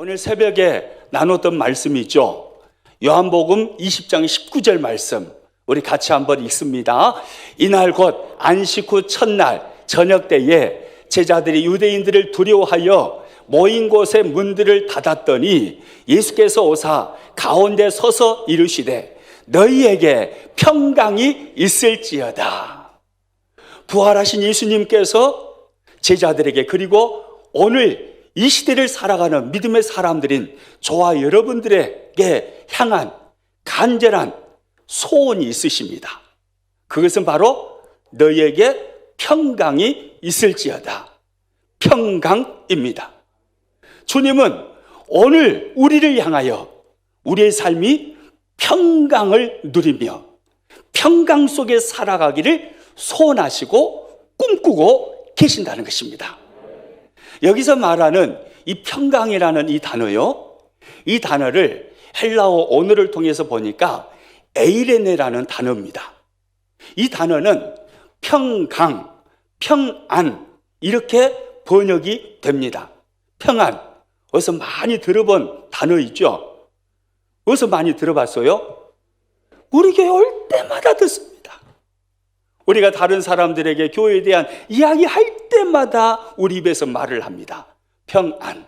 오늘 새벽에 나눴던 말씀이 있죠. 요한복음 20장 19절 말씀 우리 같이 한번 읽습니다. 이날 곧 안식 후 첫날 저녁 때에 제자들이 유대인들을 두려워하여 모인 곳의 문들을 닫았더니 예수께서 오사 가운데 서서 이르시되 너희에게 평강이 있을지어다. 부활하신 예수님께서 제자들에게 그리고 오늘 이 시대를 살아가는 믿음의 사람들인 저와 여러분들에게 향한 간절한 소원이 있으십니다. 그것은 바로 너희에게 평강이 있을지어다. 평강입니다. 주님은 오늘 우리를 향하여 우리의 삶이 평강을 누리며 평강 속에 살아가기를 소원하시고 꿈꾸고 계신다는 것입니다. 여기서 말하는 이 평강이라는 이 단어요, 이 단어를 헬라어 언어를 통해서 보니까 에이레네라는 단어입니다. 이 단어는 평강, 평안 이렇게 번역이 됩니다. 평안, 어디서 많이 들어본 단어이죠. 어디서 많이 들어봤어요? 우리 교회 올 때마다 듣습니다. 우리가 다른 사람들에게 교회에 대한 이야기할 때마다 우리 입에서 말을 합니다. 평안.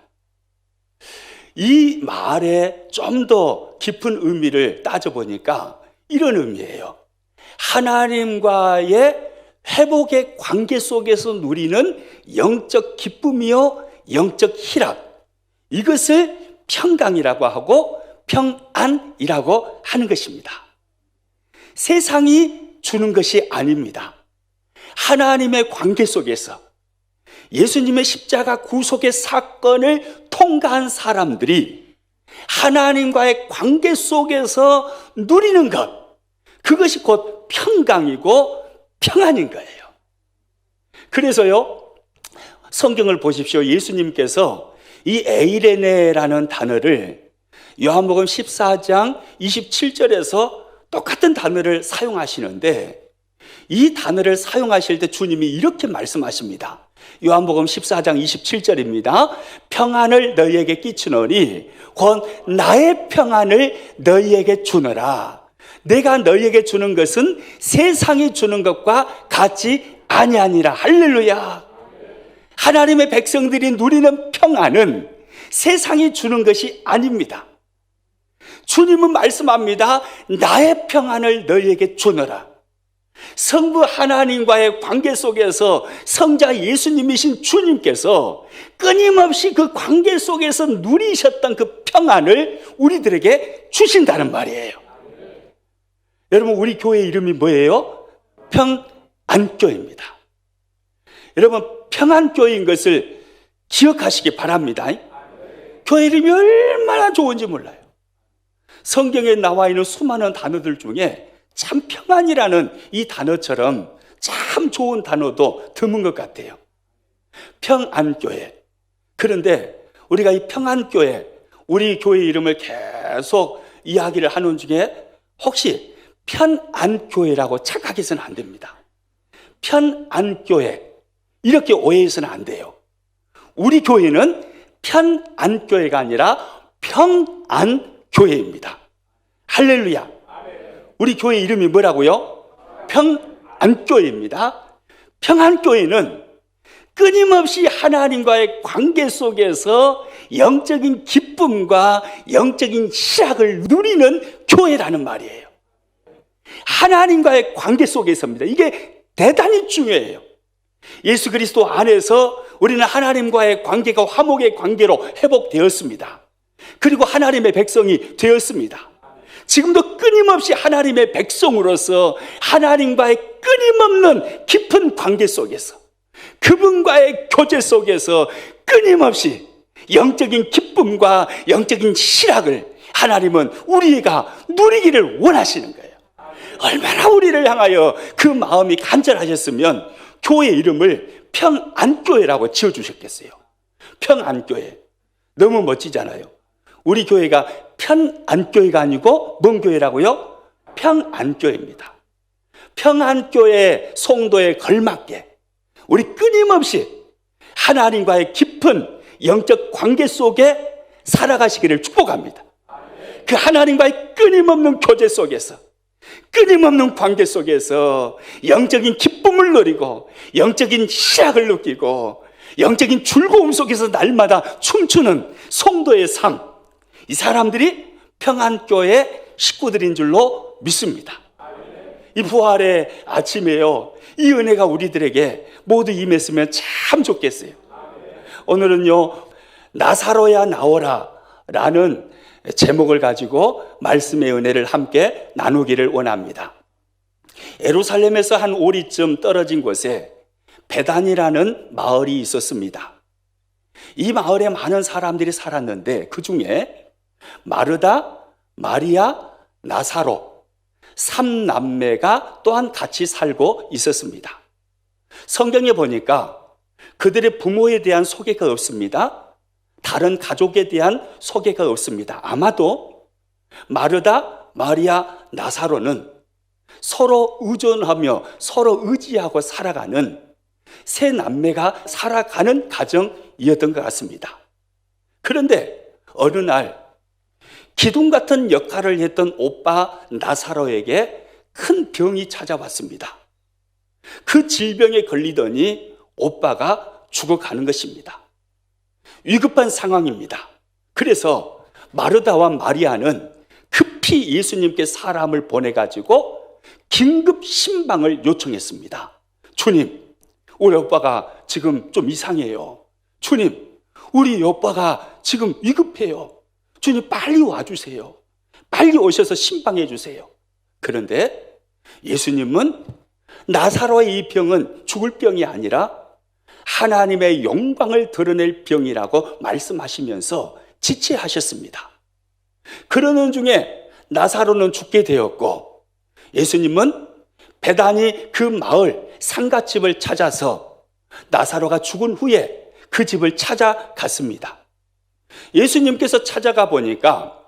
이 말에 좀 더 깊은 의미를 따져보니까 이런 의미예요. 하나님과의 회복의 관계 속에서 누리는 영적 기쁨이요 영적 희락, 이것을 평강이라고 하고 평안이라고 하는 것입니다. 세상이 주는 것이 아닙니다. 하나님의 관계 속에서 예수님의 십자가 구속의 사건을 통과한 사람들이 하나님과의 관계 속에서 누리는 것, 그것이 곧 평강이고 평안인 거예요. 그래서요, 성경을 보십시오. 예수님께서 이 에이레네라는 단어를 요한복음 14장 27절에서 똑같은 단어를 사용하시는데, 이 단어를 사용하실 때 주님이 이렇게 말씀하십니다. 요한복음 14장 27절입니다. 평안을 너희에게 끼치노니 곧 나의 평안을 너희에게 주노라. 내가 너희에게 주는 것은 세상이 주는 것과 같이 아니하니라. 할렐루야. 하나님의 백성들이 누리는 평안은 세상이 주는 것이 아닙니다. 주님은 말씀합니다. 나의 평안을 너희에게 주노라. 성부 하나님과의 관계 속에서 성자 예수님이신 주님께서 끊임없이 그 관계 속에서 누리셨던 그 평안을 우리들에게 주신다는 말이에요. 여러분, 우리 교회 이름이 뭐예요? 평안교회입니다. 여러분, 평안교회인 것을 기억하시기 바랍니다. 교회 이름이 얼마나 좋은지 몰라요. 성경에 나와 있는 수많은 단어들 중에 참 평안이라는 이 단어처럼 참 좋은 단어도 드문 것 같아요. 평안교회. 그런데 우리가 이 평안교회, 우리 교회 이름을 계속 이야기를 하는 중에 혹시 편안교회라고 착각해서는 안 됩니다. 편안교회 이렇게 오해해서는 안 돼요. 우리 교회는 편안교회가 아니라 평안교회입니다. 할렐루야. 우리 교회 이름이 뭐라고요? 평안교회입니다. 평안교회는 끊임없이 하나님과의 관계 속에서 영적인 기쁨과 영적인 희락을 누리는 교회라는 말이에요. 하나님과의 관계 속에서입니다. 이게 대단히 중요해요. 예수 그리스도 안에서 우리는 하나님과의 관계가 화목의 관계로 회복되었습니다. 그리고 하나님의 백성이 되었습니다. 지금도 끊임없이 하나님의 백성으로서 하나님과의 끊임없는 깊은 관계 속에서, 그분과의 교제 속에서 끊임없이 영적인 기쁨과 영적인 희락을 하나님은 우리가 누리기를 원하시는 거예요. 얼마나 우리를 향하여 그 마음이 간절하셨으면 교회 이름을 평안교회라고 지어주셨겠어요. 평안교회. 너무 멋지잖아요. 우리 교회가 편안교회가 아니고 뭔 교회라고요? 평안교회입니다. 평안교회 송도에 걸맞게 우리 끊임없이 하나님과의 깊은 영적 관계 속에 살아가시기를 축복합니다. 그 하나님과의 끊임없는 교제 속에서, 끊임없는 관계 속에서 영적인 기쁨을 누리고 영적인 희락을 느끼고 영적인 즐거움 속에서 날마다 춤추는 성도의 삶, 이 사람들이 평안교회 식구들인 줄로 믿습니다. 이 부활의 아침에요, 이 은혜가 우리들에게 모두 임했으면 참 좋겠어요. 오늘은요, 나사로야 나오라 라는 제목을 가지고 말씀의 은혜를 함께 나누기를 원합니다. 예루살렘에서 한 오리쯤 떨어진 곳에 베단이라는 마을이 있었습니다. 이 마을에 많은 사람들이 살았는데 그 중에 마르다, 마리아, 나사로 3남매가 또한 같이 살고 있었습니다. 성경에 보니까 그들의 부모에 대한 소개가 없습니다. 다른 가족에 대한 소개가 없습니다. 아마도 마르다, 마리아, 나사로는 서로 의존하며 서로 의지하고 살아가는 세 남매가 살아가는 가정이었던 것 같습니다. 그런데 어느 날 기둥 같은 역할을 했던 오빠 나사로에게 큰 병이 찾아왔습니다. 그 질병에 걸리더니 오빠가 죽어가는 것입니다. 위급한 상황입니다. 그래서 마르다와 마리아는 급히 예수님께 사람을 보내가지고 긴급 신방을 요청했습니다. 주님, 우리 오빠가 지금 좀 이상해요. 주님, 우리 오빠가 지금 위급해요. 주님, 빨리 와주세요. 빨리 오셔서 신방해 주세요. 그런데 예수님은 나사로의 이 병은 죽을 병이 아니라 하나님의 영광을 드러낼 병이라고 말씀하시면서 지체하셨습니다. 그러는 중에 나사로는 죽게 되었고, 예수님은 베단이 그 마을 상갓집을 찾아서 나사로가 죽은 후에 그 집을 찾아갔습니다. 예수님께서 찾아가 보니까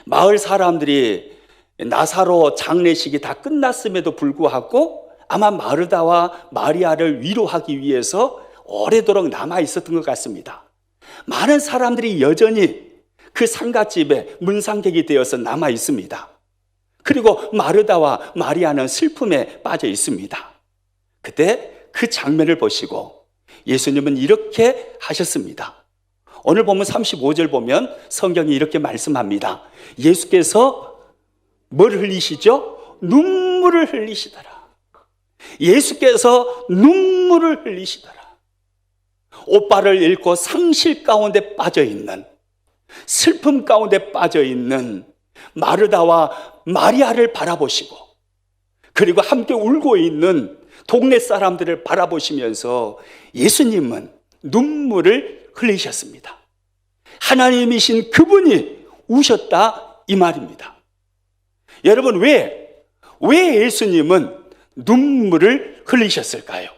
마을 사람들이 나사로 장례식이 다 끝났음에도 불구하고 아마 마르다와 마리아를 위로하기 위해서 오래도록 남아 있었던 것 같습니다. 많은 사람들이 여전히 그 상갓집에 문상객이 되어서 남아 있습니다. 그리고 마르다와 마리아는 슬픔에 빠져 있습니다. 그때 그 장면을 보시고 예수님은 이렇게 하셨습니다. 오늘 보면 35절 보면 성경이 이렇게 말씀합니다. 예수께서 뭘 흘리시죠? 눈물을 흘리시더라. 예수께서 눈물을 흘리시더라. 오빠를 잃고 상실 가운데 빠져있는, 슬픔 가운데 빠져있는 마르다와 마리아를 바라보시고, 그리고 함께 울고 있는 동네 사람들을 바라보시면서 예수님은 눈물을 흘리셨습니다. 하나님이신 그분이 우셨다 이 말입니다. 여러분, 왜 예수님은 눈물을 흘리셨을까요?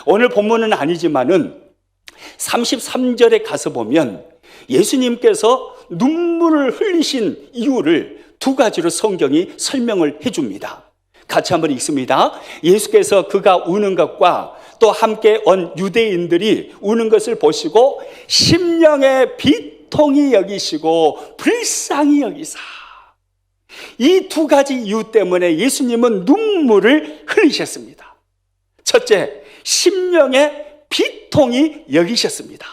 오늘 본문은 아니지만은 33절에 가서 보면 예수님께서 눈물을 흘리신 이유를 두 가지로 성경이 설명을 해줍니다. 같이 한번 읽습니다. 예수께서 그가 우는 것과 또 함께 온 유대인들이 우는 것을 보시고 심령의 비통이 여기시고 불쌍히 여기사. 이 두 가지 이유 때문에 예수님은 눈물을 흘리셨습니다. 첫째, 심령의 비통이 여기셨습니다.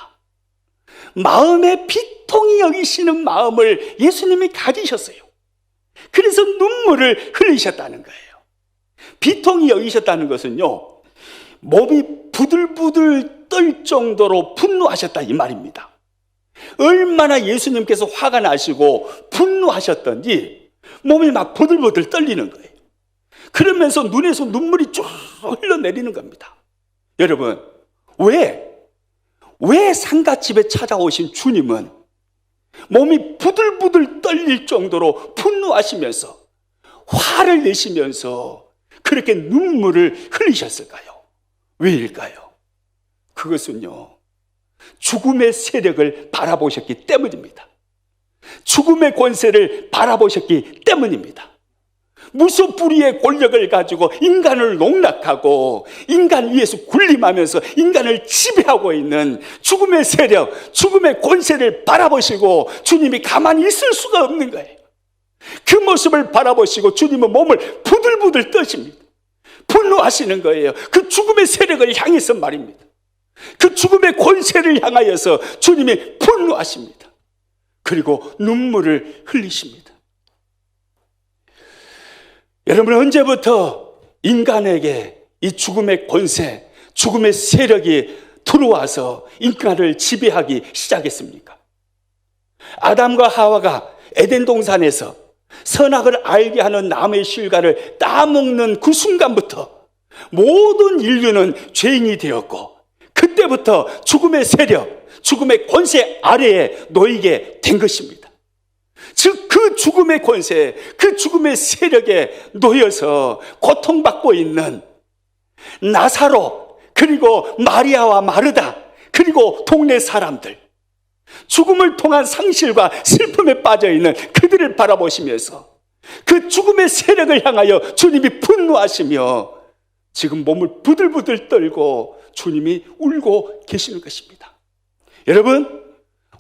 마음의 비통이 여기시는 마음을 예수님이 가지셨어요. 그래서 눈물을 흘리셨다는 거예요. 비통이 여기셨다는 것은요, 몸이 부들부들 떨 정도로 분노하셨다 이 말입니다. 얼마나 예수님께서 화가 나시고 분노하셨던지 몸이 막 부들부들 떨리는 거예요. 그러면서 눈에서 눈물이 쭉 흘러내리는 겁니다. 여러분, 왜 상갓집에 찾아오신 주님은 몸이 부들부들 떨릴 정도로 분노하시면서 화를 내시면서 그렇게 눈물을 흘리셨을까요? 왜일까요? 그것은요, 죽음의 세력을 바라보셨기 때문입니다. 죽음의 권세를 바라보셨기 때문입니다. 무소불위의 권력을 가지고 인간을 농락하고 인간 위에서 군림하면서 인간을 지배하고 있는 죽음의 세력, 죽음의 권세를 바라보시고 주님이 가만히 있을 수가 없는 거예요. 그 모습을 바라보시고 주님은 몸을 부들부들 떠십니다. 분노하시는 거예요. 그 죽음의 세력을 향해서 말입니다. 그 죽음의 권세를 향하여서 주님이 분노하십니다. 그리고 눈물을 흘리십니다. 여러분, 언제부터 인간에게 이 죽음의 권세, 죽음의 세력이 들어와서 인간을 지배하기 시작했습니까? 아담과 하와가 에덴 동산에서 선악을 알게 하는 나무의 실과를 따먹는 그 순간부터 모든 인류는 죄인이 되었고, 그때부터 죽음의 세력, 죽음의 권세 아래에 놓이게 된 것입니다. 즉, 그 죽음의 권세, 그 죽음의 세력에 놓여서 고통받고 있는 나사로, 그리고 마리아와 마르다, 그리고 동네 사람들, 죽음을 통한 상실과 슬픔에 빠져있는 그들을 바라보시면서 그 죽음의 세력을 향하여 주님이 분노하시며 지금 몸을 부들부들 떨고 주님이 울고 계시는 것입니다. 여러분,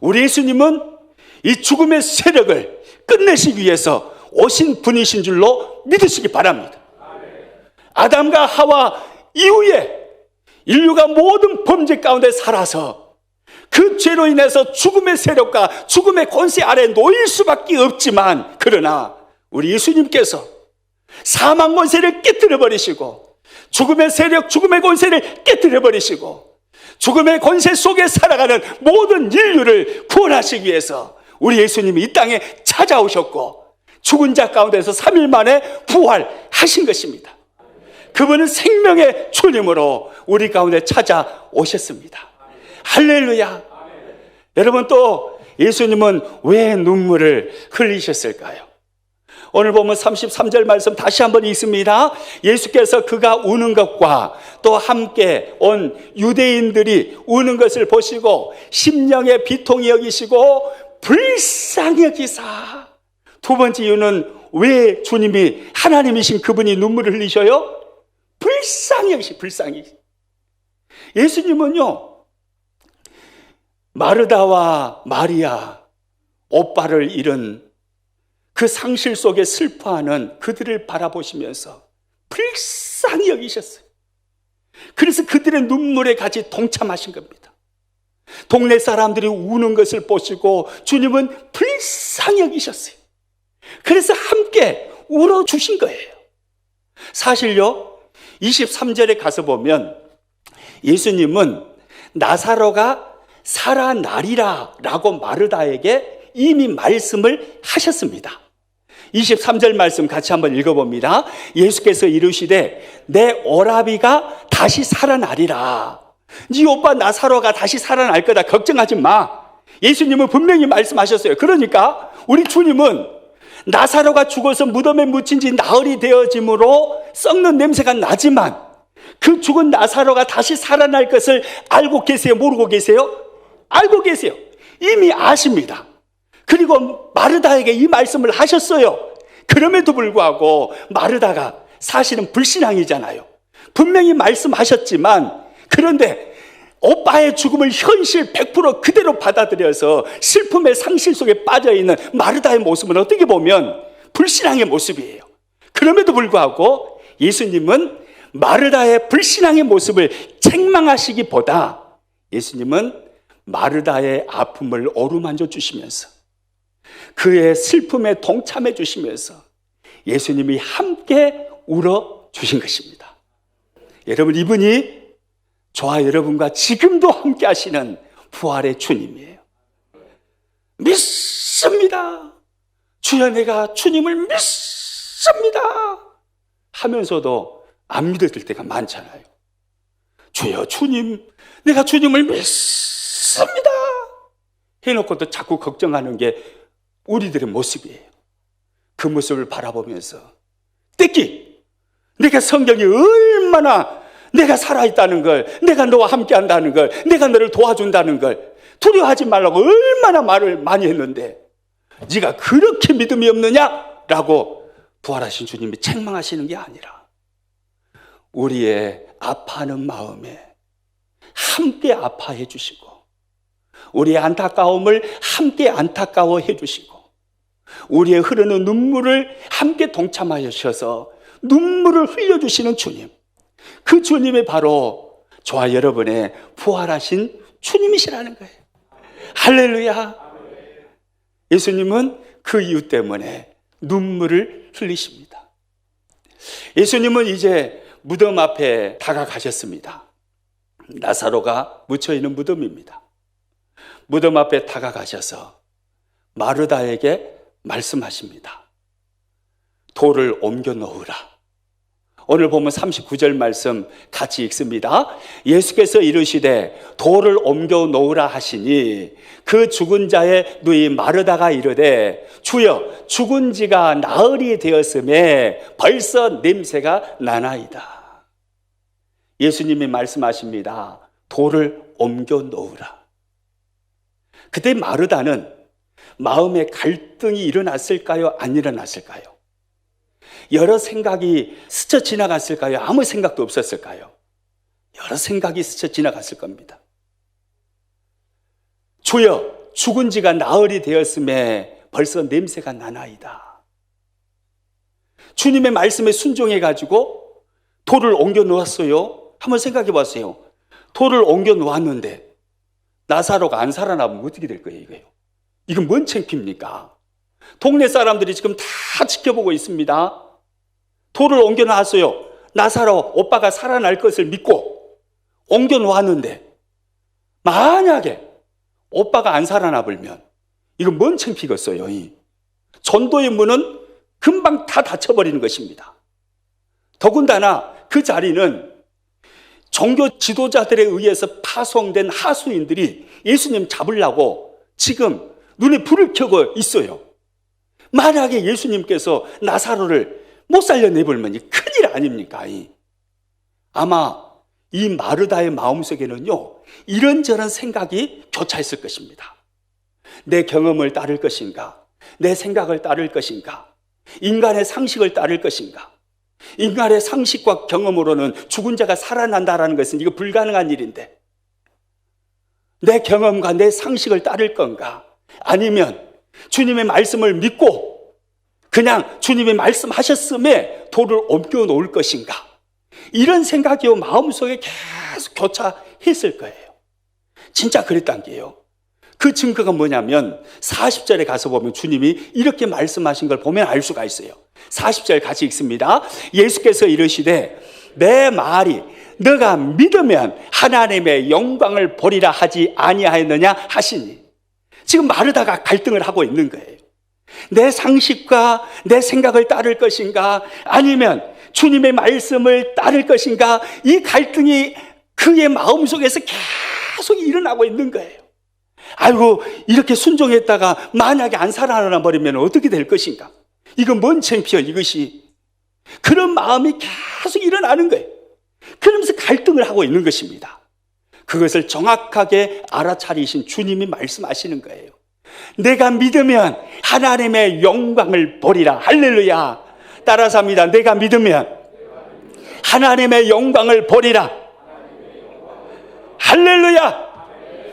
우리 예수님은 이 죽음의 세력을 끝내시기 위해서 오신 분이신 줄로 믿으시기 바랍니다. 아담과 하와 이후에 인류가 모든 범죄 가운데 살아서 그 죄로 인해서 죽음의 세력과 죽음의 권세 아래 놓일 수밖에 없지만, 그러나 우리 예수님께서 사망 권세를 깨뜨려 버리시고 죽음의 세력, 죽음의 권세를 깨뜨려 버리시고 죽음의 권세 속에 살아가는 모든 인류를 구원하시기 위해서 우리 예수님이 이 땅에 찾아오셨고 죽은 자 가운데서 3일 만에 부활하신 것입니다. 그분은 생명의 주님으로 우리 가운데 찾아오셨습니다. 할렐루야. 여러분, 또 예수님은 왜 눈물을 흘리셨을까요? 오늘 보면 33절 말씀 다시 한번 읽습니다. 예수께서 그가 우는 것과 또 함께 온 유대인들이 우는 것을 보시고 심령의 비통이 여기시고 불쌍히 여기사. 두 번째 이유는 왜 주님이 하나님이신 그분이 눈물을 흘리셔요? 불쌍히 여기시, 불쌍히. 예수님은요, 마르다와 마리아, 오빠를 잃은 그 상실 속에 슬퍼하는 그들을 바라보시면서 불쌍히 여기셨어요. 그래서 그들의 눈물에 같이 동참하신 겁니다. 동네 사람들이 우는 것을 보시고 주님은 불쌍히 여기셨어요. 그래서 함께 울어주신 거예요. 사실요, 23절에 가서 보면 예수님은 나사로가 살아나리라 라고 마르다에게 이미 말씀을 하셨습니다. 23절 말씀 같이 한번 읽어봅니다. 예수께서 이르시되 내 오라비가 다시 살아나리라. 네 오빠 나사로가 다시 살아날 거다, 걱정하지 마. 예수님은 분명히 말씀하셨어요. 그러니까 우리 주님은 나사로가 죽어서 무덤에 묻힌 지 나흘이 되어짐으로 썩는 냄새가 나지만 그 죽은 나사로가 다시 살아날 것을 알고 계세요? 모르고 계세요? 알고 계세요. 이미 아십니다. 그리고 마르다에게 이 말씀을 하셨어요. 그럼에도 불구하고 마르다가 사실은 불신앙이잖아요. 분명히 말씀하셨지만, 그런데 오빠의 죽음을 현실 100% 그대로 받아들여서 슬픔의 상실 속에 빠져있는 마르다의 모습은 어떻게 보면 불신앙의 모습이에요. 그럼에도 불구하고 예수님은 마르다의 불신앙의 모습을 책망하시기보다 예수님은 마르다의 아픔을 어루만져 주시면서 그의 슬픔에 동참해 주시면서 예수님이 함께 울어 주신 것입니다. 여러분, 이분이 저와 여러분과 지금도 함께 하시는 부활의 주님이에요. 믿습니다. 주여, 내가 주님을 믿습니다 하면서도 안 믿어질 때가 많잖아요. 주여, 주님, 내가 주님을 믿습니다 해놓고도 자꾸 걱정하는 게 우리들의 모습이에요. 그 모습을 바라보면서 특히 내가 성경이 얼마나 내가 살아있다는 걸, 내가 너와 함께 한다는 걸, 내가 너를 도와준다는 걸 두려워하지 말라고 얼마나 말을 많이 했는데 네가 그렇게 믿음이 없느냐? 라고 부활하신 주님이 책망하시는 게 아니라 우리의 아파하는 마음에 함께 아파해 주시고 우리의 안타까움을 함께 안타까워해 주시고 우리의 흐르는 눈물을 함께 동참하셔서 눈물을 흘려주시는 주님, 그 주님이 바로 저와 여러분의 부활하신 주님이시라는 거예요. 할렐루야. 예수님은 그 이유 때문에 눈물을 흘리십니다. 예수님은 이제 무덤 앞에 다가가셨습니다. 나사로가 묻혀있는 무덤입니다. 무덤 앞에 다가가셔서 마르다에게 말씀하십니다. 돌을 옮겨 놓으라. 오늘 보면 39절 말씀 같이 읽습니다. 예수께서 이르시되 돌을 옮겨 놓으라 하시니 그 죽은 자의 누이 마르다가 이르되 주여 죽은 지가 나흘이 되었음에 벌써 냄새가 나나이다. 예수님이 말씀하십니다. 돌을 옮겨 놓으라. 그때 마르다는 마음에 갈등이 일어났을까요? 안 일어났을까요? 여러 생각이 스쳐 지나갔을까요? 아무 생각도 없었을까요? 여러 생각이 스쳐 지나갔을 겁니다. 주여 죽은 지가 나흘이 되었음에 벌써 냄새가 나나이다. 주님의 말씀에 순종해가지고 돌을 옮겨 놓았어요. 한번 생각해 봤어요. 돌을 옮겨 놓았는데 나사로가 안 살아나면 어떻게 될 거예요? 이건 뭔 창피입니까? 동네 사람들이 지금 다 지켜보고 있습니다. 돌을 옮겨 놨어요. 나사로 오빠가 살아날 것을 믿고 옮겨 놓았는데 만약에 오빠가 안 살아나버리면 이건 뭔 창피겠어요? 전도의 문은 금방 다 닫혀버리는 것입니다. 더군다나 그 자리는 종교 지도자들에 의해서 파송된 하수인들이 예수님 잡으려고 지금 눈에 불을 켜고 있어요. 만약에 예수님께서 나사로를 못 살려내버리면 큰일 아닙니까? 아마 이 마르다의 마음속에는요 이런저런 생각이 교차했을 것입니다. 내 경험을 따를 것인가? 내 생각을 따를 것인가? 인간의 상식을 따를 것인가? 인간의 상식과 경험으로는 죽은 자가 살아난다는 것은 이거 불가능한 일인데 내 경험과 내 상식을 따를 건가? 아니면 주님의 말씀을 믿고 그냥 주님이 말씀하셨음에 돌을 옮겨 놓을 것인가? 이런 생각이 마음속에 계속 교차했을 거예요. 진짜 그랬단 게요. 그 증거가 뭐냐면 40절에 가서 보면 주님이 이렇게 말씀하신 걸 보면 알 수가 있어요. 40절 같이 읽습니다. 예수께서 이르시되 내 말이 너가 믿으면 하나님의 영광을 보리라 하지 아니하였느냐 하시니 지금 마르다가 갈등을 하고 있는 거예요. 내 상식과 내 생각을 따를 것인가 아니면 주님의 말씀을 따를 것인가 이 갈등이 그의 마음속에서 계속 일어나고 있는 거예요. 아이고 이렇게 순종했다가 만약에 안 살아나 버리면 어떻게 될 것인가? 이건 뭔 창피야 이것이. 그런 마음이 계속 일어나는 거예요. 그러면서 갈등을 하고 있는 것입니다. 그것을 정확하게 알아차리신 주님이 말씀하시는 거예요. 내가 믿으면 하나님의 영광을 보리라. 할렐루야. 따라서 합니다. 내가 믿으면 하나님의 영광을 보리라. 할렐루야.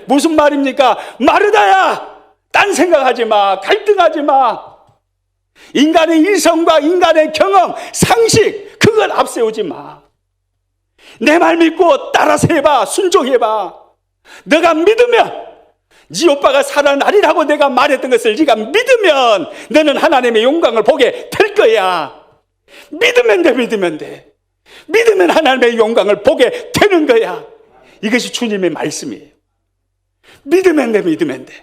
무슨 말입니까? 마르다야, 딴 생각하지 마. 갈등하지 마. 인간의 이성과 인간의 경험, 상식 그걸 앞세우지 마. 내 말 믿고 따라서 해봐. 순종해봐. 너가 믿으면 네 오빠가 살아나리라고 내가 말했던 것을 네가 믿으면 너는 하나님의 영광을 보게 될 거야. 믿으면 돼. 믿으면 돼. 믿으면 하나님의 영광을 보게 되는 거야. 이것이 주님의 말씀이에요. 믿으면 돼. 믿으면 돼.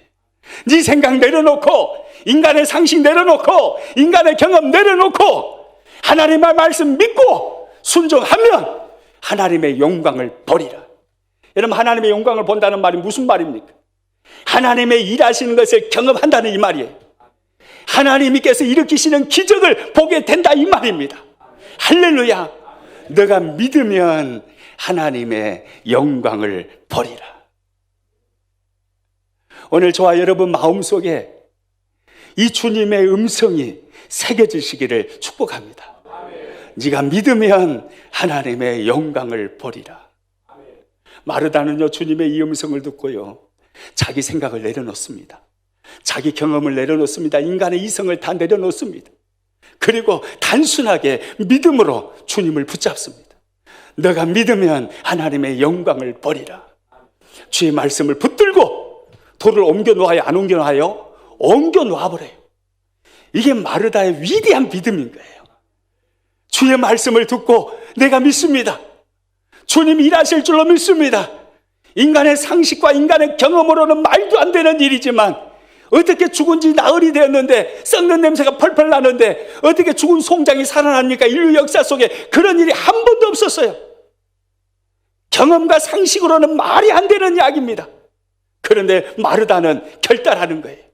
네 생각 내려놓고 인간의 상식 내려놓고 인간의 경험 내려놓고 하나님의 말씀 믿고 순종하면 하나님의 영광을 보리라. 여러분 하나님의 영광을 본다는 말이 무슨 말입니까? 하나님의 일하시는 것을 경험한다는 이 말이에요. 하나님께서 일으키시는 기적을 보게 된다 이 말입니다. 할렐루야. 너가 믿으면 하나님의 영광을 보리라. 오늘 저와 여러분 마음속에 이 주님의 음성이 새겨지시기를 축복합니다. 네가 믿으면 하나님의 영광을 보리라. 마르다는요, 주님의 이 음성을 듣고요, 자기 생각을 내려놓습니다. 자기 경험을 내려놓습니다. 인간의 이성을 다 내려놓습니다. 그리고 단순하게 믿음으로 주님을 붙잡습니다. 너가 믿으면 하나님의 영광을 보리라. 주의 말씀을 붙들고 돌을 옮겨 놓아요, 안 옮겨 놔요? 옮겨 놔버려요. 이게 마르다의 위대한 믿음인 거예요. 주의 말씀을 듣고 내가 믿습니다. 주님이 일하실 줄로 믿습니다. 인간의 상식과 인간의 경험으로는 말도 안 되는 일이지만, 어떻게 죽은 지 나흘이 되었는데 썩는 냄새가 펄펄 나는데 어떻게 죽은 송장이 살아납니까? 인류 역사 속에 그런 일이 한 번도 없었어요. 경험과 상식으로는 말이 안 되는 이야기입니다. 그런데 마르다는 결단하는 거예요.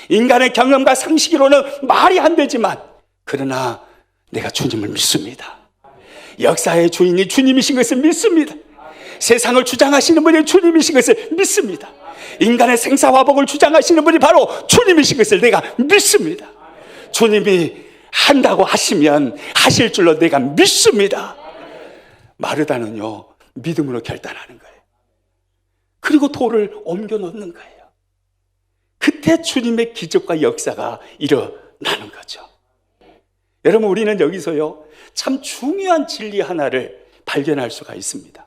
인간의 경험과 상식으로는 말이 안 되지만, 그러나 내가 주님을 믿습니다. 역사의 주인이 주님이신 것을 믿습니다. 세상을 주장하시는 분이 주님이신 것을 믿습니다. 인간의 생사화복을 주장하시는 분이 바로 주님이신 것을 내가 믿습니다. 주님이 한다고 하시면 하실 줄로 내가 믿습니다. 마르다는요, 믿음으로 결단하는 거예요. 그리고 돌을 옮겨 놓는 거예요. 그때 주님의 기적과 역사가 일어나는 거죠. 여러분, 우리는 여기서요, 참 중요한 진리 하나를 발견할 수가 있습니다.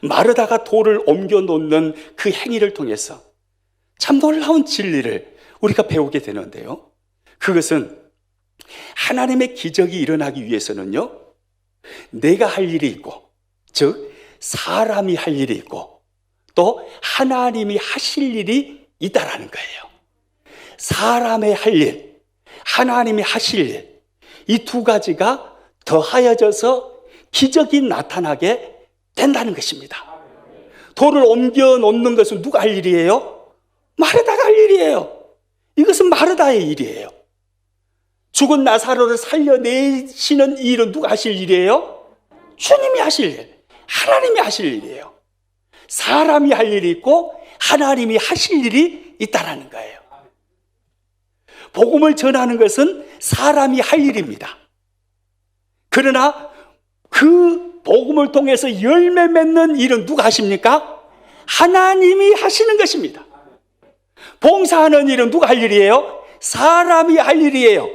마르다가 돌을 옮겨 놓는 그 행위를 통해서 참 놀라운 진리를 우리가 배우게 되는데요, 그것은 하나님의 기적이 일어나기 위해서는요, 내가 할 일이 있고, 즉 사람이 할 일이 있고, 또 하나님이 하실 일이 있다라는 거예요. 사람의 할 일, 하나님이 하실 일, 이 두 가지가 더하여져서 기적이 나타나게 된다는 것입니다. 돌을 옮겨 놓는 것은 누가 할 일이에요? 마르다가 할 일이에요. 이것은 마르다의 일이에요. 죽은 나사로를 살려내시는 일은 누가 하실 일이에요? 주님이 하실 일, 하나님이 하실 일이에요. 사람이 할 일이 있고 하나님이 하실 일이 있다는 거예요. 복음을 전하는 것은 사람이 할 일입니다. 그러나 그 복음을 통해서 열매 맺는 일은 누가 하십니까? 하나님이 하시는 것입니다. 봉사하는 일은 누가 할 일이에요? 사람이 할 일이에요.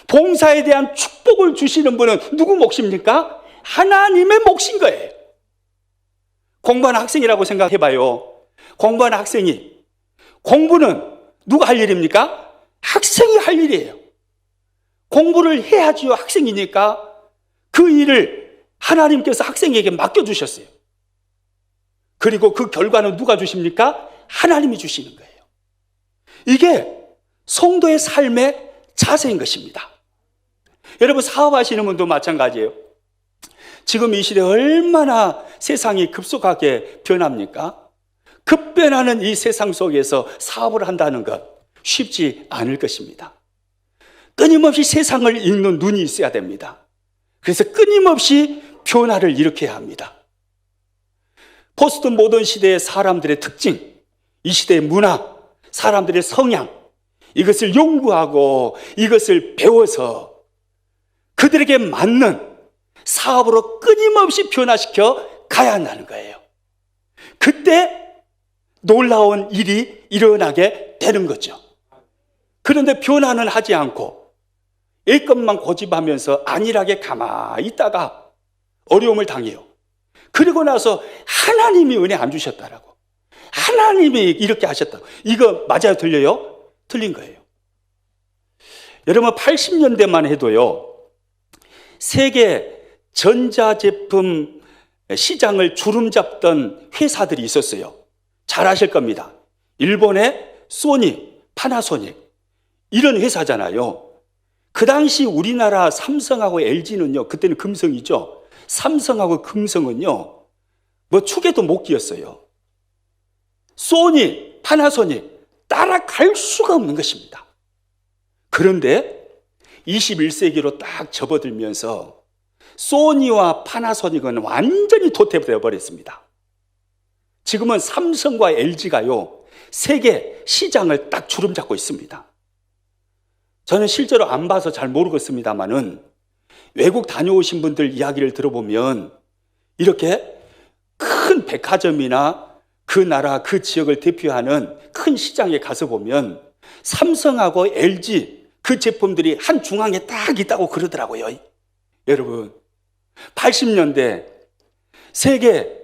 봉사에 대한 축복을 주시는 분은 누구 몫입니까? 하나님의 몫인 거예요. 공부하는 학생이라고 생각해봐요. 공부하는 학생이, 공부는 누가 할 일입니까? 학생이 할 일이에요. 공부를 해야지요. 학생이니까. 그 일을 하나님께서 학생에게 맡겨주셨어요. 그리고 그 결과는 누가 주십니까? 하나님이 주시는 거예요. 이게 성도의 삶의 자세인 것입니다. 여러분, 사업하시는 분도 마찬가지예요. 지금 이 시대에 얼마나 세상이 급속하게 변합니까? 급변하는 이 세상 속에서 사업을 한다는 것 쉽지 않을 것입니다. 끊임없이 세상을 읽는 눈이 있어야 됩니다. 그래서 끊임없이 변화를 일으켜야 합니다. 포스트 모던 시대의 사람들의 특징, 이 시대의 문화, 사람들의 성향, 이것을 연구하고 이것을 배워서 그들에게 맞는 사업으로 끊임없이 변화시켜 가야 한다는 거예요. 그때 놀라운 일이 일어나게 되는 거죠. 그런데 변화는 하지 않고 A것만 고집하면서 안일하게 가만히 있다가 어려움을 당해요. 그리고 나서 하나님이 은혜 안 주셨다라고, 하나님이 이렇게 하셨다고. 이거 맞아요? 틀려요? 틀린 거예요. 여러분, 80년대만 해도요, 세계 전자제품 시장을 주름잡던 회사들이 있었어요. 잘 아실 겁니다. 일본의 소니, 파나소닉, 이런 회사잖아요. 그 당시 우리나라 삼성하고 LG는요, 그때는 금성이죠. 삼성하고 금성은요, 뭐 축에도 못 끼었어요. 소니, 파나소닉 따라갈 수가 없는 것입니다. 그런데 21세기로 딱 접어들면서 소니와 파나소닉은 완전히 도태되어 버렸습니다. 지금은 삼성과 LG가요, 세계 시장을 딱 주름잡고 있습니다. 저는 실제로 안 봐서 잘 모르겠습니다만은 외국 다녀오신 분들 이야기를 들어보면 이렇게 큰 백화점이나 그 나라 그 지역을 대표하는 큰 시장에 가서 보면 삼성하고 LG 그 제품들이 한 중앙에 딱 있다고 그러더라고요. 여러분, 80년대 세계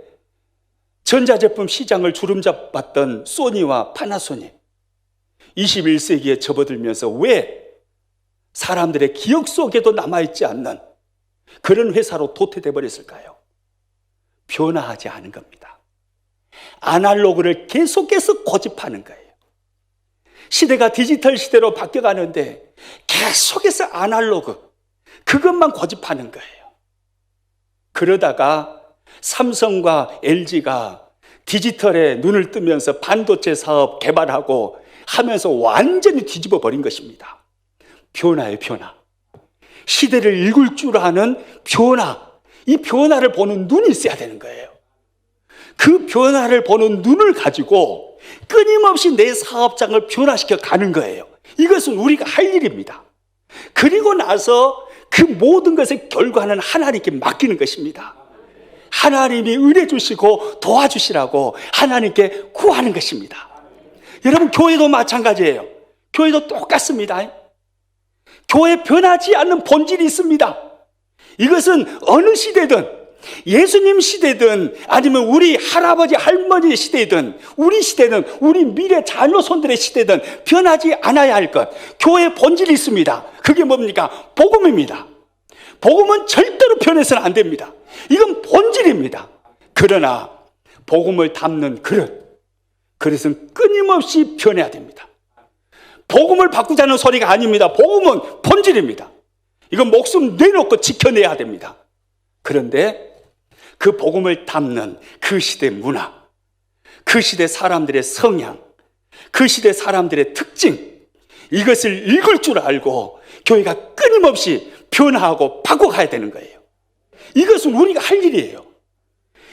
전자제품 시장을 주름잡았던 소니와 파나소닉, 21세기에 접어들면서 왜 사람들의 기억 속에도 남아있지 않는 그런 회사로 도태돼 버렸을까요? 변화하지 않은 겁니다. 아날로그를 계속해서 고집하는 거예요. 시대가 디지털 시대로 바뀌어가는데 계속해서 아날로그, 그것만 고집하는 거예요. 그러다가 삼성과 LG가 디지털에 눈을 뜨면서 반도체 사업 개발하고 하면서 완전히 뒤집어 버린 것입니다. 변화예요, 변화. 시대를 읽을 줄 아는 변화. 이 변화를 보는 눈이 있어야 되는 거예요. 그 변화를 보는 눈을 가지고 끊임없이 내 사업장을 변화시켜 가는 거예요. 이것은 우리가 할 일입니다. 그리고 나서 그 모든 것의 결과는 하나님께 맡기는 것입니다. 하나님이 은혜 주시고 도와주시라고 하나님께 구하는 것입니다. 여러분, 교회도 마찬가지예요. 교회도 똑같습니다. 교회 변하지 않는 본질이 있습니다. 이것은 어느 시대든, 예수님 시대든 아니면 우리 할아버지 할머니 시대든 우리 시대든 우리 미래 자녀손들의 시대든 변하지 않아야 할 것, 교회의 본질이 있습니다. 그게 뭡니까? 복음입니다. 복음은 절대로 변해서는 안 됩니다. 이건 본질입니다. 그러나 복음을 담는 그릇은 끊임없이 변해야 됩니다. 복음을 바꾸자는 소리가 아닙니다. 복음은 본질입니다. 이건 목숨 내놓고 지켜내야 됩니다. 그런데 그 복음을 담는 그 시대 문화, 그 시대 사람들의 성향, 그 시대 사람들의 특징, 이것을 읽을 줄 알고 교회가 끊임없이 변화하고 바꿔가야 되는 거예요. 이것은 우리가 할 일이에요.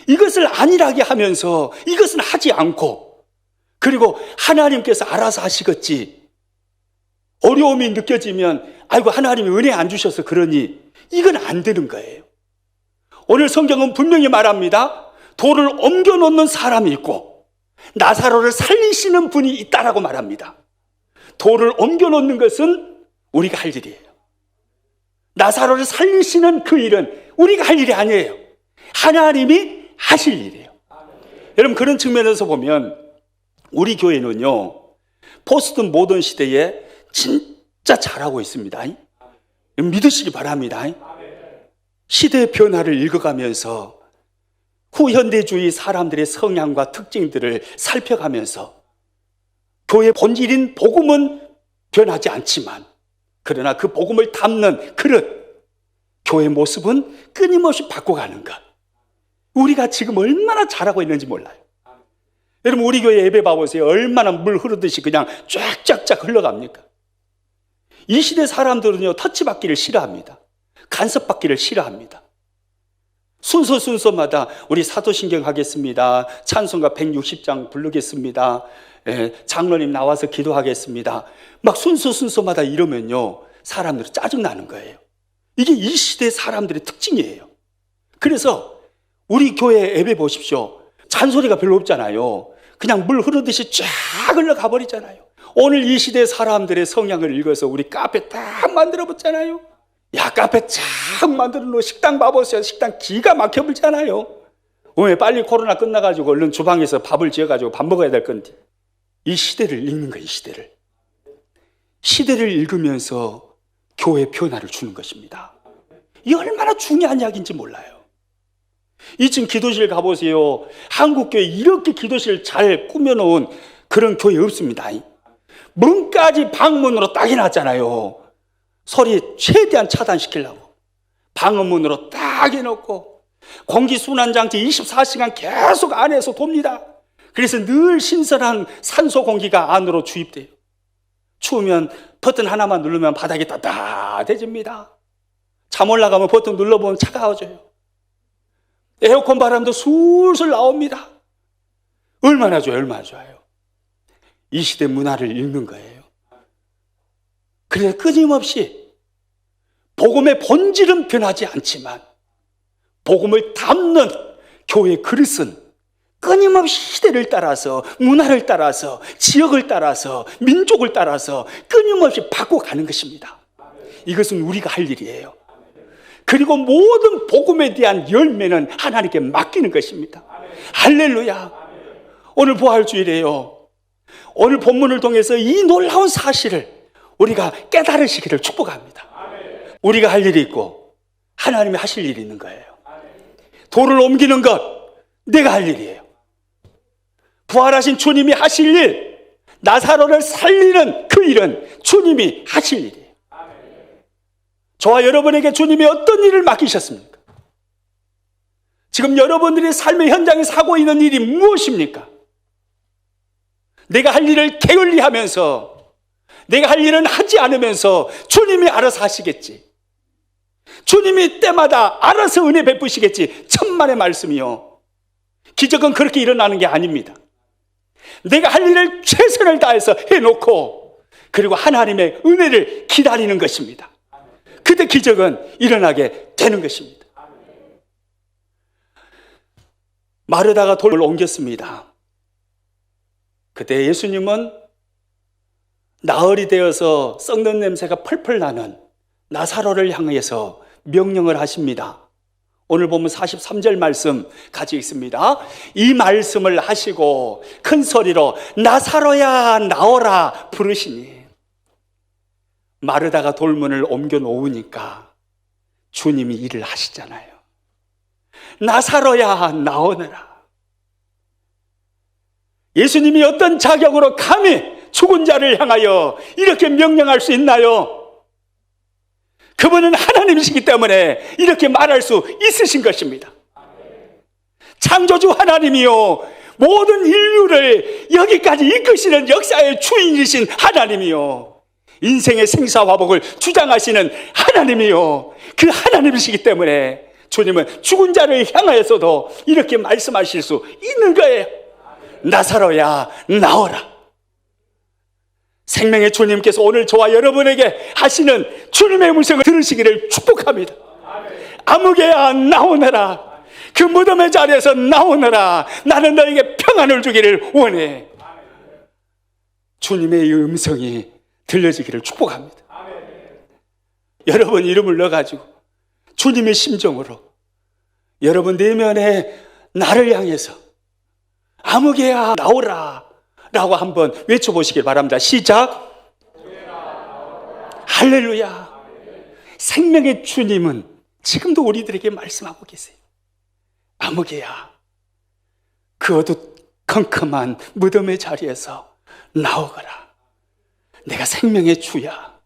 이것을 안일하게 하면서 이것은 하지 않고, 그리고 하나님께서 알아서 하시겠지, 어려움이 느껴지면 아이고 하나님이 은혜 안 주셔서 그러니, 이건 안 되는 거예요. 오늘 성경은 분명히 말합니다. 돌을 옮겨 놓는 사람이 있고 나사로를 살리시는 분이 있다라고 말합니다. 돌을 옮겨 놓는 것은 우리가 할 일이에요. 나사로를 살리시는 그 일은 우리가 할 일이 아니에요. 하나님이 하실 일이에요. 여러분, 그런 측면에서 보면 우리 교회는요, 포스트 모던 시대에 진짜 잘하고 있습니다. 믿으시기 바랍니다. 시대의 변화를 읽어가면서 후현대주의 사람들의 성향과 특징들을 살펴가면서 교회의 본질인 복음은 변하지 않지만, 그러나 그 복음을 담는 그릇, 교회의 모습은 끊임없이 바꿔가는 것, 우리가 지금 얼마나 잘하고 있는지 몰라요. 여러분, 우리 교회 예배 봐보세요. 얼마나 물 흐르듯이 그냥 쫙쫙쫙 흘러갑니까? 이 시대 사람들은요, 터치받기를 싫어합니다. 간섭받기를 싫어합니다. 순서마다 우리 사도신경 하겠습니다. 찬송가 160장 부르겠습니다. 장로님 나와서 기도하겠습니다. 막 순서마다 이러면요, 사람들이 짜증나는 거예요. 이게 이 시대 사람들의 특징이에요. 그래서 우리 교회 예배 보십시오. 잔소리가 별로 없잖아요. 그냥 물 흐르듯이 쫙 흘러가 버리잖아요. 오늘 이 시대 사람들의 성향을 읽어서 우리 카페 딱 만들어 봤잖아요. 야, 카페 쫙 만들어 놓고 식당 봐보세요. 식당 기가 막혀 불잖아요. 왜 빨리 코로나 끝나가지고 얼른 주방에서 밥을 지어가지고 밥 먹어야 될 건데. 이 시대를 읽는 거예요, 이 시대를. 시대를 읽으면서 교회 변화를 주는 것입니다. 이게 얼마나 중요한 이야기인지 몰라요. 2층 기도실 가보세요. 한국교회 이렇게 기도실 잘 꾸며놓은 그런 교회 없습니다. 문까지 방문으로 딱 해놨잖아요. 소리 최대한 차단시키려고 방음문으로 딱 해놓고 공기순환장치 24시간 계속 안에서 돕니다. 그래서 늘 신선한 산소 공기가 안으로 주입돼요. 추우면 버튼 하나만 누르면 바닥이 따뜻해집니다. 잠 올라가면 버튼 눌러보면 차가워져요. 에어컨 바람도 술술 나옵니다. 얼마나 좋아요, 얼마나 좋아요. 이 시대 문화를 읽는 거예요. 그래서 끊임없이 복음의 본질은 변하지 않지만 복음을 담는 교회 그릇은 끊임없이 시대를 따라서, 문화를 따라서, 지역을 따라서, 민족을 따라서 끊임없이 바꿔가는 것입니다. 이것은 우리가 할 일이에요. 그리고 모든 복음에 대한 열매는 하나님께 맡기는 것입니다. 할렐루야. 오늘 부활주일이에요. 오늘 본문을 통해서 이 놀라운 사실을 우리가 깨달으시기를 축복합니다. 우리가 할 일이 있고 하나님이 하실 일이 있는 거예요. 돌을 옮기는 것 내가 할 일이에요. 부활하신 주님이 하실 일, 나사로를 살리는 그 일은 주님이 하실 일이에요. 저와 여러분에게 주님이 어떤 일을 맡기셨습니까? 지금 여러분들이 삶의 현장에서 하고 있는 일이 무엇입니까? 내가 할 일을 게을리하면서, 내가 할 일은 하지 않으면서 주님이 알아서 하시겠지, 주님이 때마다 알아서 은혜 베푸시겠지, 천만의 말씀이요. 기적은 그렇게 일어나는 게 아닙니다. 내가 할 일을 최선을 다해서 해놓고 그리고 하나님의 은혜를 기다리는 것입니다. 그때 기적은 일어나게 되는 것입니다. 마르다가 돌을 옮겼습니다. 그때 예수님은 나흘이 되어서 썩는 냄새가 펄펄 나는 나사로를 향해서 명령을 하십니다. 오늘 보면 43절 말씀 같이 읽습니다. 이 말씀을 하시고 큰 소리로 나사로야 나오라 부르시니, 마르다가 돌문을 옮겨 놓으니까 주님이 일을 하시잖아요. 나사로야 나오너라. 예수님이 어떤 자격으로 감히 죽은 자를 향하여 이렇게 명령할 수 있나요? 그분은 하나님이시기 때문에 이렇게 말할 수 있으신 것입니다. 창조주 하나님이요, 모든 인류를 여기까지 이끄시는 역사의 주인이신 하나님이요, 인생의 생사화복을 주장하시는 하나님이요, 그 하나님이시기 때문에 주님은 죽은 자를 향하여서도 이렇게 말씀하실 수 있는 거예요. 나사로야 나오라. 생명의 주님께서 오늘 저와 여러분에게 하시는 주님의 음성을 들으시기를 축복합니다. 아무개야 나오너라. 그 무덤의 자리에서 나오너라. 나는 너에게 평안을 주기를 원해. 주님의 이 음성이 들려지기를 축복합니다. 여러분 이름을 넣어가지고 주님의 심정으로 여러분 내면에 나를 향해서 아무개야 나오라 라고 한번 외쳐보시길 바랍니다. 시작. 할렐루야. 생명의 주님은 지금도 우리들에게 말씀하고 계세요. 아무개야, 그 어두컴컴한 무덤의 자리에서 나오거라. 내가 생명의 주야.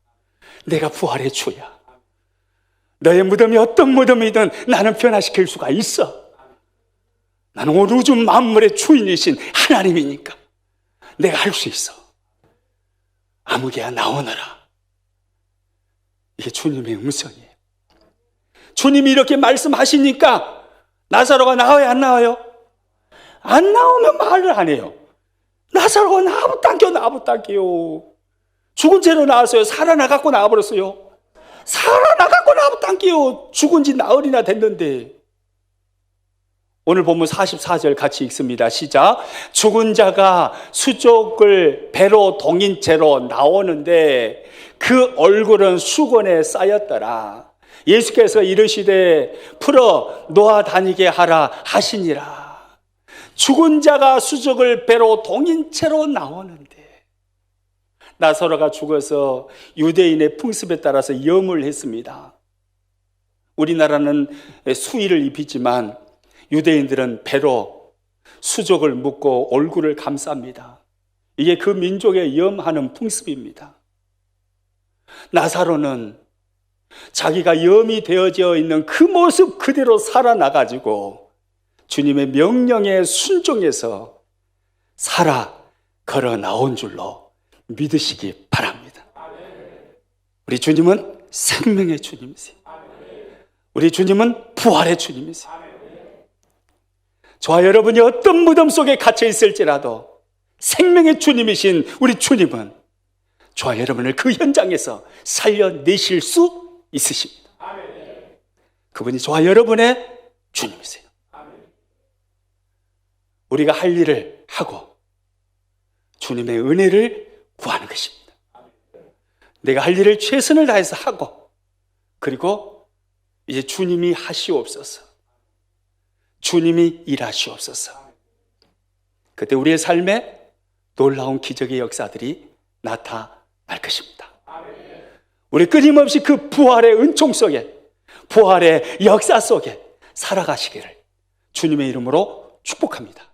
내가 부활의 주야. 너의 무덤이 어떤 무덤이든 나는 변화시킬 수가 있어. 나는 온 우주 만물의 주인이신 하나님이니까 내가 할 수 있어. 아무개야 나오너라. 이게 주님의 음성이에요. 주님이 이렇게 말씀하시니까 나사로가 나와요, 안 나와요? 안 나오면 말을 안 해요. 나사로가 나부당겨. 죽은 채로 나왔어요. 살아나갖고 나와버렸어요. 살아나갖고 나부당겨. 죽은 지 나흘이나 됐는데. 오늘 본문 44절 같이 읽습니다. 시작. 죽은 자가 수족을 배로 동인 채로 나오는데 그 얼굴은 수건에 쌓였더라. 예수께서 이르시되 풀어 놓아 다니게 하라 하시니라. 죽은 자가 수족을 배로 동인 채로 나오는데, 나사로가 죽어서 유대인의 풍습에 따라서 염을 했습니다. 우리나라는 수의를 입히지만 유대인들은 배로 수족을 묶고 얼굴을 감쌉니다. 이게 그 민족의 염하는 풍습입니다. 나사로는 자기가 염이 되어져 있는 그 모습 그대로 살아나가지고 주님의 명령에 순종해서 살아 걸어 나온 줄로 믿으시기 바랍니다. 우리 주님은 생명의 주님이세요. 우리 주님은 부활의 주님이세요. 저와 여러분이 어떤 무덤 속에 갇혀 있을지라도 생명의 주님이신 우리 주님은 저와 여러분을 그 현장에서 살려내실 수 있으십니다. 그분이 저와 여러분의 주님이세요. 우리가 할 일을 하고 주님의 은혜를 구하는 것입니다. 내가 할 일을 최선을 다해서 하고, 그리고 이제 주님이 하시옵소서, 주님이 일하시옵소서. 그때 우리의 삶에 놀라운 기적의 역사들이 나타날 것입니다. 우리 끊임없이 그 부활의 은총 속에, 부활의 역사 속에 살아가시기를 주님의 이름으로 축복합니다.